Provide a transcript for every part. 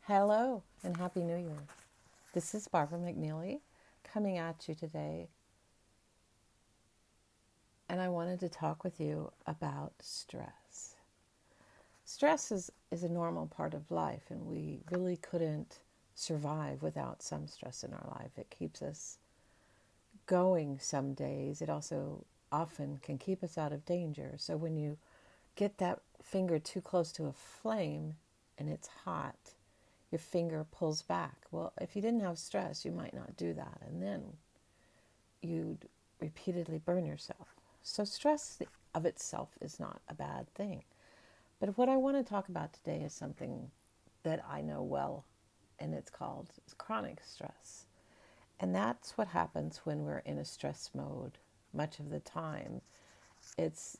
Hello and Happy New Year. This is Barbara McNeely coming at you today, and I wanted to talk with you about stress. Stress is a normal part of life, and we really couldn't survive without some stress in our life. It keeps us going some days. It also often can keep us out of danger. So when you get that finger too close to a flame and it's hot, your finger pulls back. Well, if you didn't have stress, you might not do that, and then you'd repeatedly burn yourself. So stress of itself is not a bad thing. But what I want to talk about today is something that I know well, and it's called chronic stress. And that's what happens when we're in a stress mode much of the time. It's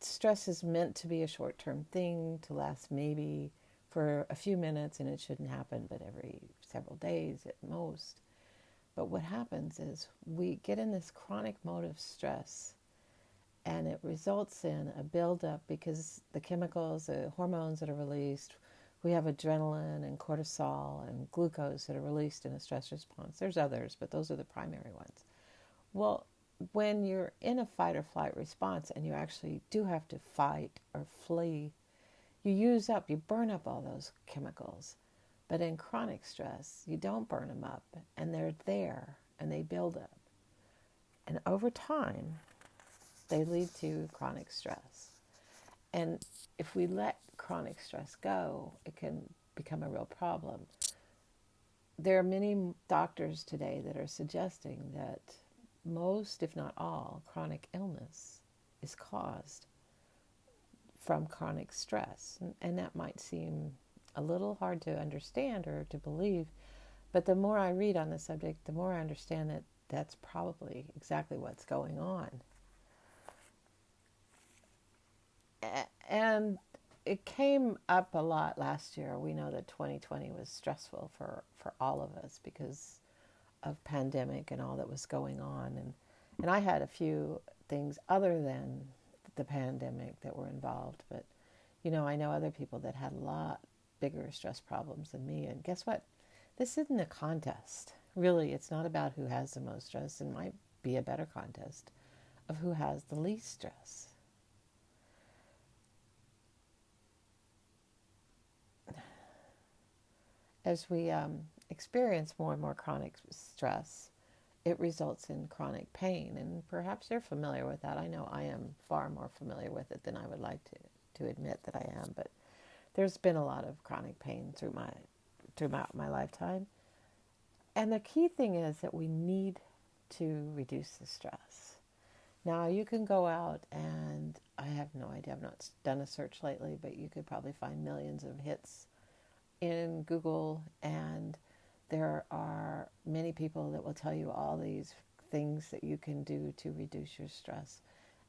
stress is meant to be a short-term thing to last maybe for a few minutes, and it shouldn't happen but every several days at most. But what happens is we get in this chronic mode of stress, and it results in a buildup because the chemicals, the hormones that are released, we have adrenaline and cortisol and glucose that are released in a stress response. There's others, but those are the primary ones. Well, when you're in a fight or flight response and you actually do have to fight or flee, you burn up all those chemicals. But in chronic stress, you don't burn them up, and they're there and they build up. And over time, they lead to chronic stress. And if we let chronic stress go, it can become a real problem. There are many doctors today that are suggesting that most, if not all, chronic illness is caused from chronic stress. And that might seem a little hard to understand or to believe, but the more I read on the subject, the more I understand that that's probably exactly what's going on. And it came up a lot last year. We know that 2020 was stressful for all of us because of pandemic and all that was going on. And I had a few things other than the pandemic that were involved. But, I know other people that had a lot bigger stress problems than me. And guess what? This isn't a contest. Really, it's not about who has the most stress. It might be a better contest of who has the least stress. As we experience more and more chronic stress, it results in chronic pain. And perhaps you're familiar with that. I know I am far more familiar with it than I would like to admit that I am. But there's been a lot of chronic pain throughout my lifetime. And the key thing is that we need to reduce the stress. Now, you can go out and I have no idea. I've not done a search lately, but you could probably find millions of hits in Google, and there are many people that will tell you all these things that you can do to reduce your stress.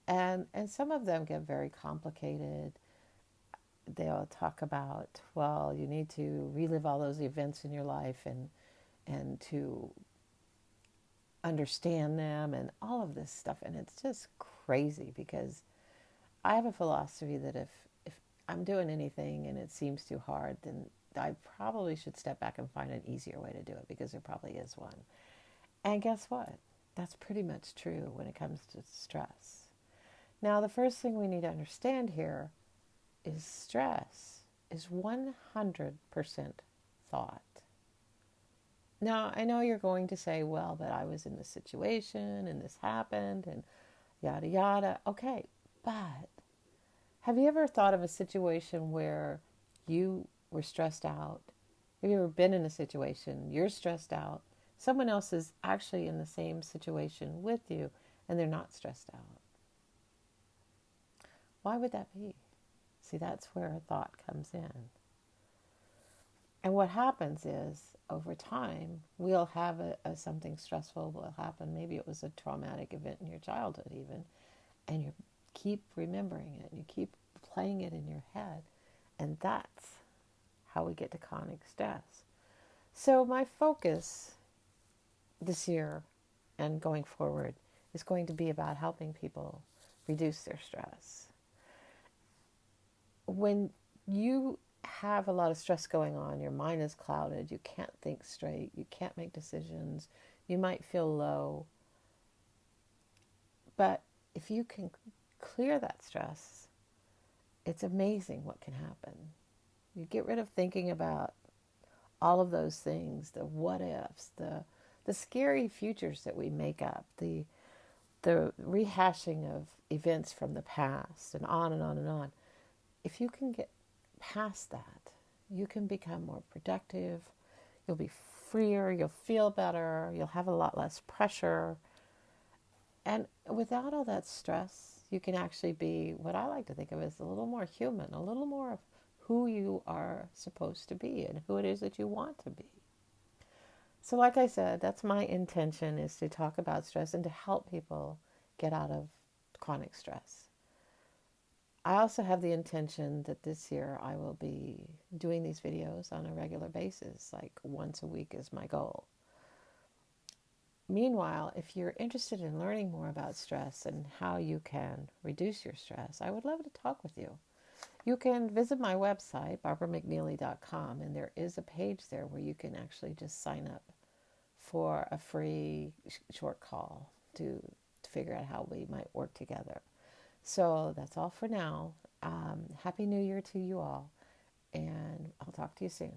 And some of them get very complicated. They'll talk about, well, you need to relive all those events in your life and to understand them and all of this stuff. And it's just crazy because I have a philosophy that if I'm doing anything and it seems too hard, then I probably should step back and find an easier way to do it, because there probably is one. And guess what? That's pretty much true when it comes to stress. Now, the first thing we need to understand here is stress is 100% thought. Now, I know you're going to say, well, but I was in this situation and this happened and yada yada. Okay, but have you ever thought of a situation where you were stressed out? Have you ever been in a situation, you're stressed out, someone else is actually in the same situation with you and they're not stressed out? Why would that be? See, that's where thought comes in. And what happens is, over time, we'll have something stressful will happen. Maybe it was a traumatic event in your childhood even, and you keep remembering it. You keep playing it in your head. And that's how we get to chronic stress. So my focus this year and going forward is going to be about helping people reduce their stress. When you have a lot of stress going on, your mind is clouded, you can't think straight, you can't make decisions, you might feel low. But if you can clear that stress, it's amazing what can happen. You get rid of thinking about all of those things, the what ifs, the scary futures that we make up, the rehashing of events from the past, and on and on and on. If you can get past that, you can become more productive, you'll be freer, you'll feel better, you'll have a lot less pressure. And without all that stress, you can actually be what I like to think of as a little more human, a little more of who you are supposed to be and who it is that you want to be. So like I said, that's my intention, is to talk about stress and to help people get out of chronic stress. I also have the intention that this year I will be doing these videos on a regular basis, like once a week is my goal. Meanwhile, if you're interested in learning more about stress and how you can reduce your stress, I would love to talk with you. You can visit my website, barbaramcneely.com, and there is a page there where you can actually just sign up for a free short call to figure out how we might work together. So that's all for now. Happy New Year to you all, and I'll talk to you soon.